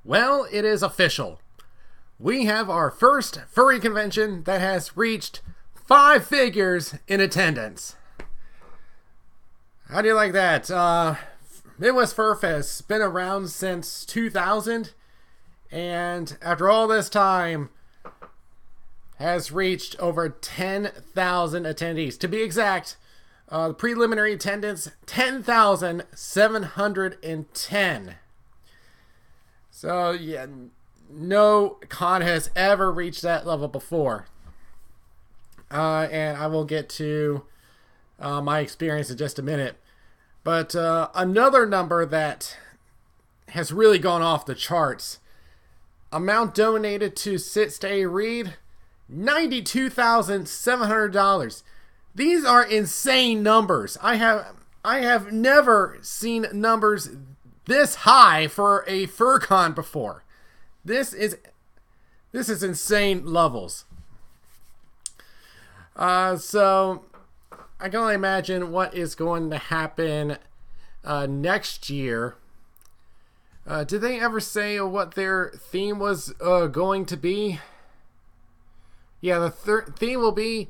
Well, it is official. We have our first furry convention that has reached 5 figures in attendance. How do you like that? Midwest Furfest been around since 2000, and after all this time, has reached over 10,000 attendees. To be exact, the preliminary attendance, 10,710. So, yeah, no con has ever reached that level before. And I will get to my experience in just a minute. But another number that has really gone off the charts. Amount donated to Sit Stay Read, $92,700. These are insane numbers. I have never seen numbers this high for a FurCon before. This is insane levels. So I can only imagine what is going to happen next year. Did they ever say what their theme was going to be? Yeah, the theme will be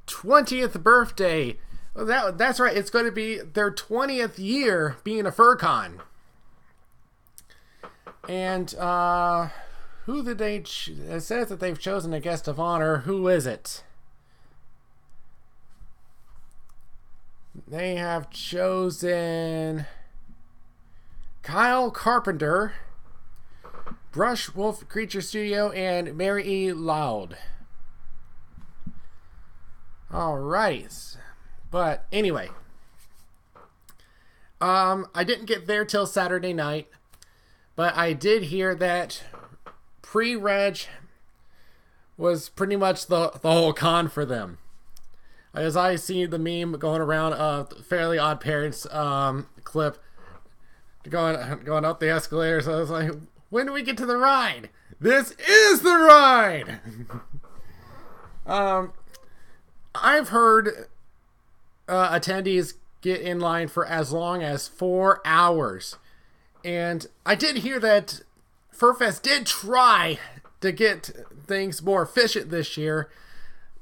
20th birthday. Well, that's right. It's going to be their 20th year being a FurCon. And who did they? It says that they've chosen a guest of honor. Who is it? They have chosen Kyle Carpenter, Brush Wolf Creature Studio, and Mary E. Loud. Alright. But anyway. I didn't get there till Saturday night. But I did hear that pre-reg was pretty much the whole con for them. As I see the meme going around of Fairly Odd Parents clip going up the escalators, I was like, when do we get to the ride? This is the ride! I've heard attendees get in line for as long as 4 hours. And I did hear that Furfest did try to get things more efficient this year,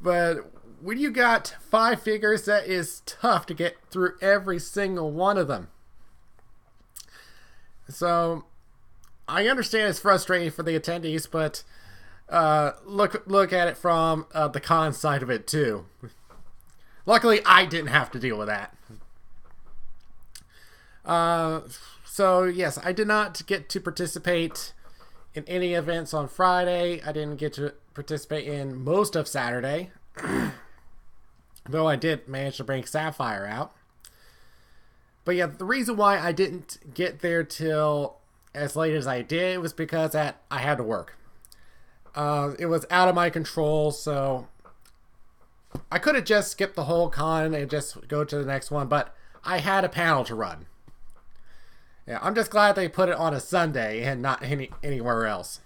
but when you got 5 figures, that is tough to get through every single one of them. So I understand it's frustrating for the attendees, but look at it from the con side of it too. Luckily, I didn't have to deal with that. So yes, I did not get to participate in any events on Friday. I didn't get to participate in most of Saturday. Though I did manage to bring Sapphire out. But yeah, the reason why I didn't get there till as late as I did was because I had to work. It was out of my control, so I could have just skipped the whole con and just go to the next one, but I had a panel to run. Yeah, I'm just glad they put it on a Sunday and not anywhere else.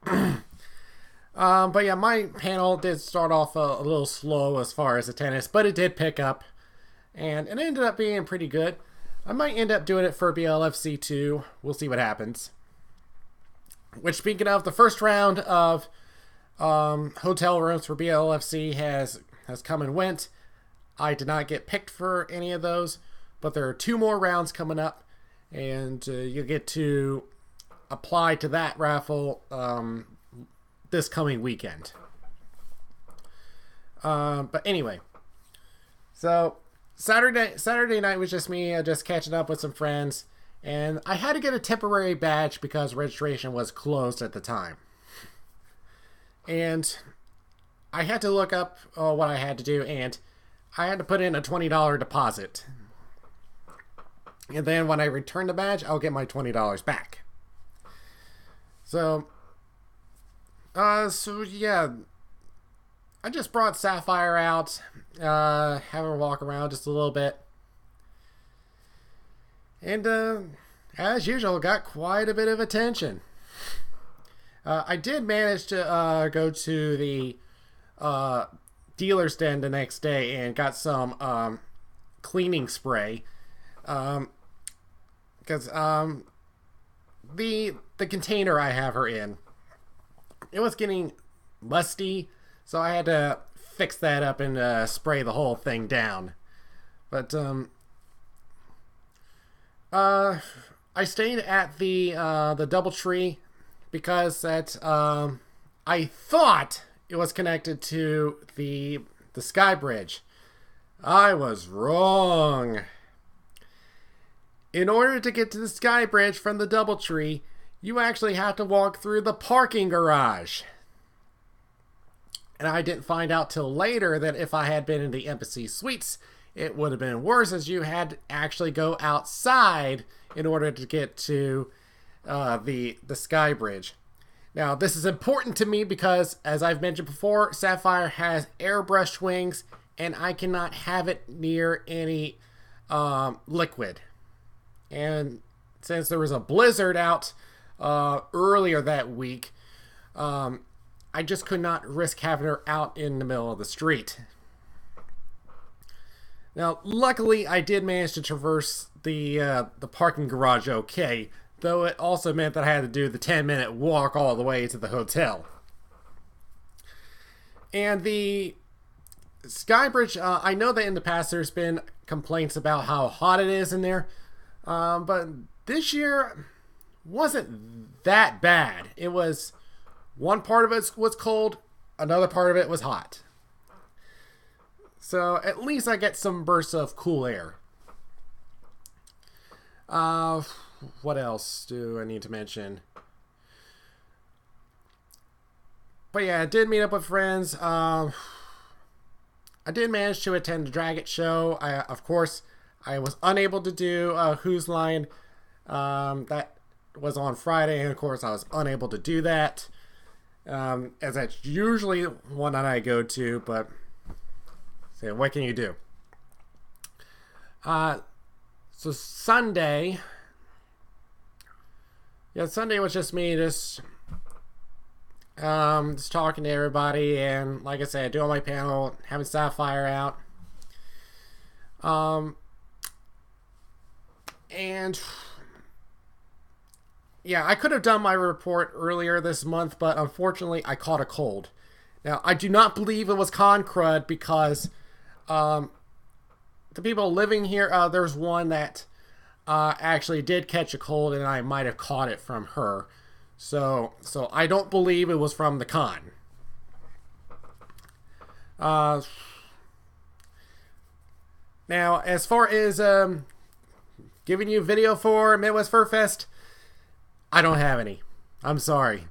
But yeah, my panel did start off a little slow as far as attendance, but it did pick up, and it ended up being pretty good. I might end up doing it for BLFC too. We'll see what happens. Which, speaking of, the first round of hotel rooms for BLFC has come and went. I did not get picked for any of those, but there are 2 more rounds coming up, and you'll get to apply to that raffle this coming weekend. But anyway, so Saturday night was just me just catching up with some friends, and I had to get a temporary badge because registration was closed at the time. And I had to look up what I had to do, and I had to put in a $20 deposit. And then when I return the badge, I'll get my $20 back. So yeah, I just brought Sapphire out, have her walk around just a little bit. And as usual, got quite a bit of attention. I did manage to go to the dealer's den the next day and got some cleaning spray. Because the container I have her in, it was getting musty, so I had to fix that up and spray the whole thing down. But I stayed at the DoubleTree because that I thought it was connected to the Sky Bridge. I was wrong. In order to get to the Sky Bridge from the DoubleTree, you actually have to walk through the parking garage. And I didn't find out till later that if I had been in the Embassy Suites, it would have been worse, as you had to actually go outside in order to get to the Sky Bridge. Now, this is important to me because, as I've mentioned before, Sapphire has airbrushed wings, and I cannot have it near any liquid. And since there was a blizzard out earlier that week, I just could not risk having her out in the middle of the street. Now, luckily, I did manage to traverse the parking garage okay, though it also meant that I had to do the 10-minute walk all the way to the hotel. And the Skybridge, I know that in the past there's been complaints about how hot it is in there, but this year wasn't that bad. It was, one part of it was cold, another part of it was hot. So at least I get some bursts of cool air. What else do I need to mention? But yeah, I did meet up with friends. I did manage to attend the Drag It show. Of course, I was unable to do Whose Line. That was on Friday, and of course, I was unable to do that. As that's usually one that I go to, but so what can you do? So Sunday, Sunday was just me just talking to everybody, and like I said, doing my panel, having Sapphire out. And yeah, I could have done my report earlier this month, but unfortunately I caught a cold. Now, I do not believe it was con crud because the people living here, there's one that actually did catch a cold, and I might have caught it from her. So I don't believe it was from the con. Now, as far as giving you video for Midwest Furfest, I don't have any. I'm sorry.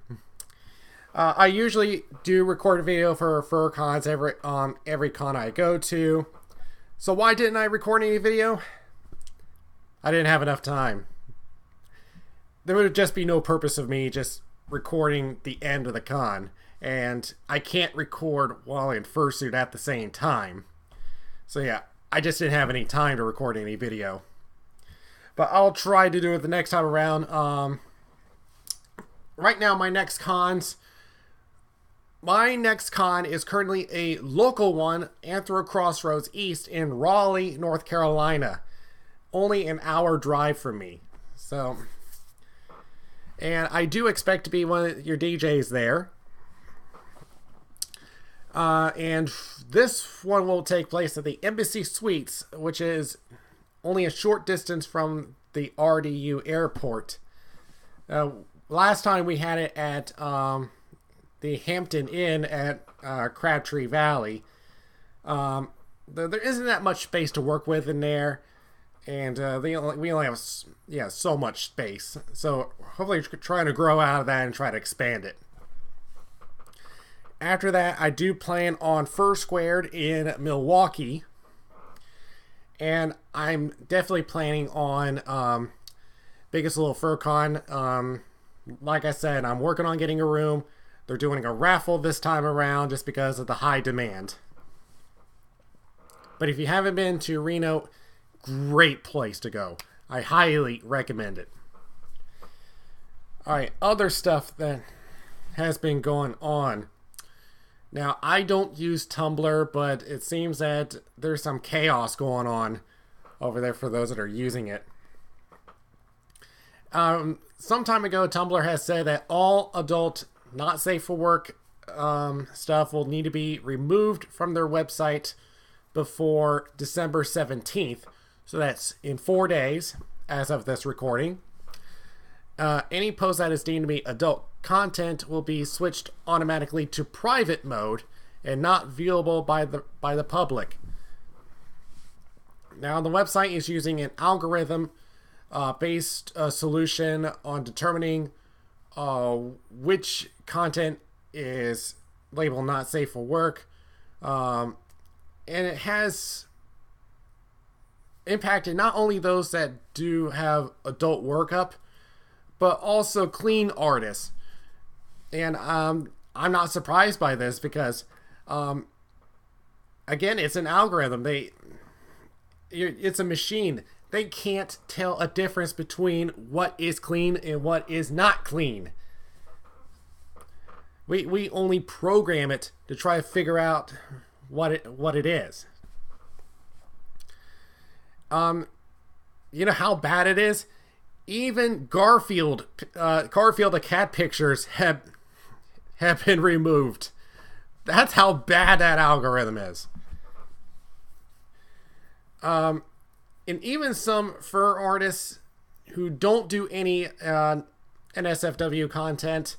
I usually do record a video for fur cons every con I go to. So why didn't I record any video? I didn't have enough time. There would just be no purpose of me just recording the end of the con, and I can't record while in fursuit at the same time. So yeah, I just didn't have any time to record any video. But I'll try to do it the next time around. Right now, my next con is currently a local one, Anthro Crossroads East in Raleigh, North Carolina. Only an hour drive from me. So, and I do expect to be one of your DJs there. And this one will take place at the Embassy Suites, which is only a short distance from the RDU airport. Last time we had it at the Hampton Inn at Crabtree Valley. There isn't that much space to work with in there, and we only have so much space. So hopefully trying to grow out of that and try to expand it. After that, I do plan on Fur Squared in Milwaukee, and I'm definitely planning on Biggest Little Fur Con. Like I said, I'm working on getting a room. They're doing a raffle this time around just because of the high demand. But if you haven't been to Reno, great place to go. I highly recommend it. Alright, other stuff that has been going on. Now, I don't use Tumblr, but it seems that there's some chaos going on over there for those that are using it. Some time ago, Tumblr has said that all adult, not safe for work stuff will need to be removed from their website before December 17th. So that's in 4 days as of this recording. Any post that is deemed to be adult content will be switched automatically to private mode and not viewable by the public. Now, the website is using an algorithm based solution on determining which content is labeled not safe for work, and it has impacted not only those that do have adult work up, but also clean artists. And I'm not surprised by this because, again, it's an algorithm. It's a machine. They can't tell a difference between what is clean and what is not clean. We only program it to try to figure out what it is. You know how bad it is? Even Garfield the cat pictures have been removed. That's how bad that algorithm is. And even some fur artists who don't do any NSFW content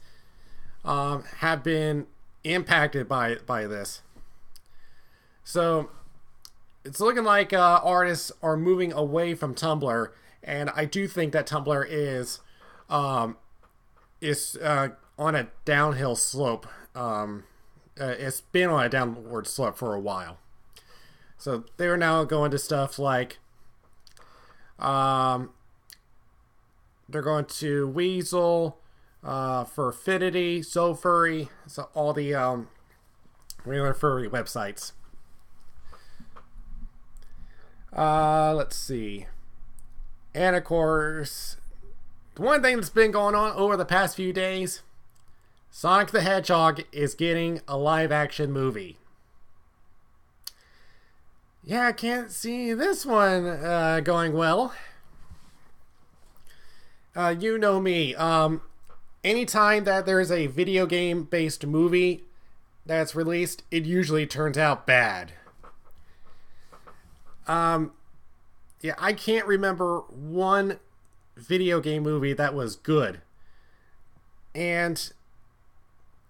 have been impacted by this. So it's looking like artists are moving away from Tumblr, and I do think that Tumblr is on a downhill slope. It's been on a downward slope for a while. So they're now going to stuff like they're going to Weasel, Furfidity, So Furry, so all the regular furry websites. Let's see. And of course, the one thing that's been going on over the past few days, Sonic the Hedgehog is getting a live action movie. Yeah, I can't see this one going well. You know me. Anytime that there's a video game based movie that's released, it usually turns out bad. Yeah, I can't remember one video game movie that was good. And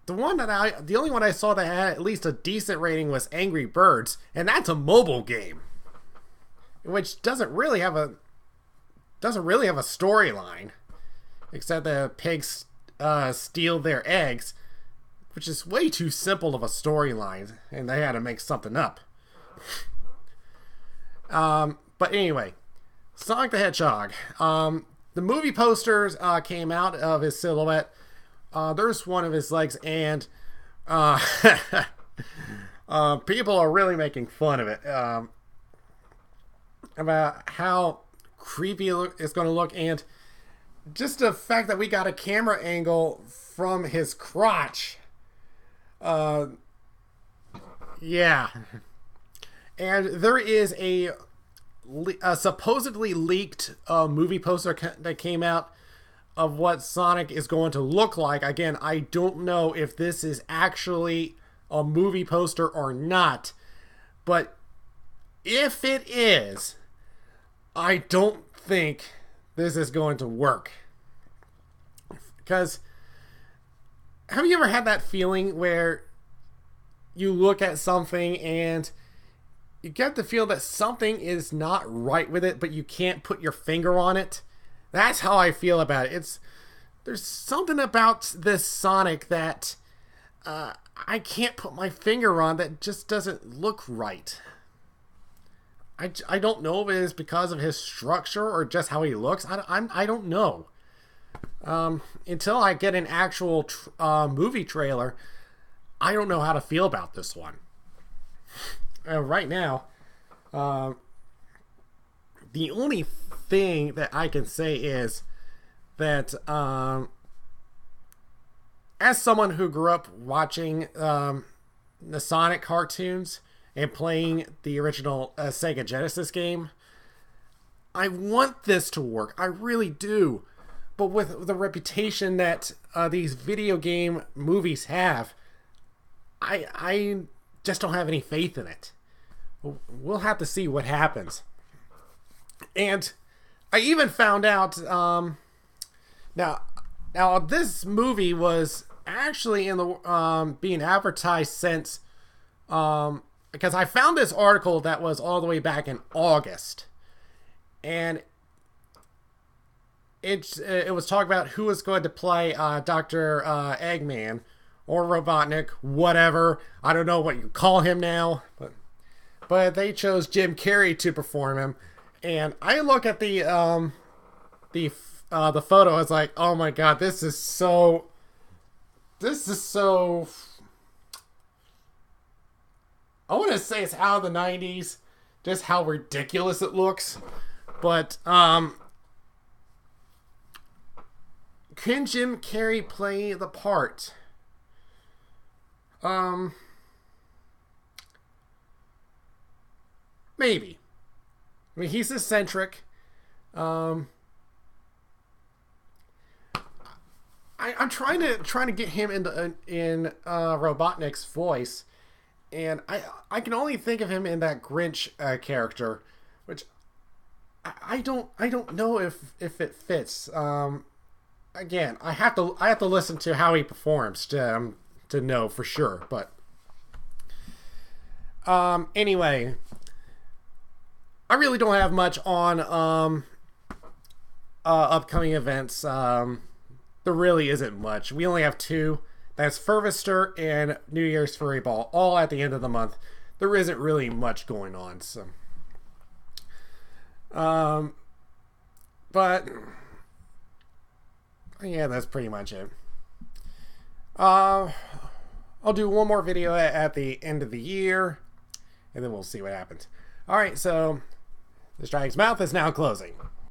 the only one I saw that had at least a decent rating was Angry Birds, and that's a mobile game, which doesn't really have a storyline, except the pigs steal their eggs, which is way too simple of a storyline, and they had to make something up. But anyway, Sonic the Hedgehog. The movie posters came out of his silhouette. There's one of his legs, and people are really making fun of it about how creepy it's going to look, and just the fact that we got a camera angle from his crotch. Yeah. And there is a supposedly leaked movie poster that came out of what Sonic is going to look like. Again, I don't know if this is actually a movie poster or not, but if it is, I don't think this is going to work. Because have you ever had that feeling where you look at something and you get the feel that something is not right with it, but you can't put your finger on it? That's how I feel about it. There's something about this Sonic that I can't put my finger on that just doesn't look right. I don't know if it is because of his structure or just how he looks. I don't know. Until I get an actual movie trailer, I don't know how to feel about this one. Right now, the only thing that I can say is that as someone who grew up watching the Sonic cartoons and playing the original Sega Genesis game, I want this to work. I really do. but with the reputation that these video game movies have, I just don't have any faith in it. We'll have to see what happens. And I even found out now this movie was actually in the being advertised since because I found this article that was all the way back in August, and it was talking about who was going to play Dr. Eggman or Robotnik, whatever. I don't know what you call him now, but they chose Jim Carrey to perform him. And I look at the photo. I was like, oh my god, this is so. I want to say it's out of the 90s, just how ridiculous it looks. But can Jim Carrey play the part? Maybe. I mean, he's eccentric. I'm trying to get him in Robotnik's voice, and I can only think of him in that Grinch character, which I don't know if it fits. Again, I have to listen to how he performs to know for sure. But anyway, I really don't have much on upcoming events. There really isn't much. We only have two. That's Furfest and New Year's Furry Ball, all at the end of the month. There isn't really much going on. So, but yeah, that's pretty much it. I'll do one more video at the end of the year, and then we'll see what happens. All right, so this dragon's mouth is now closing.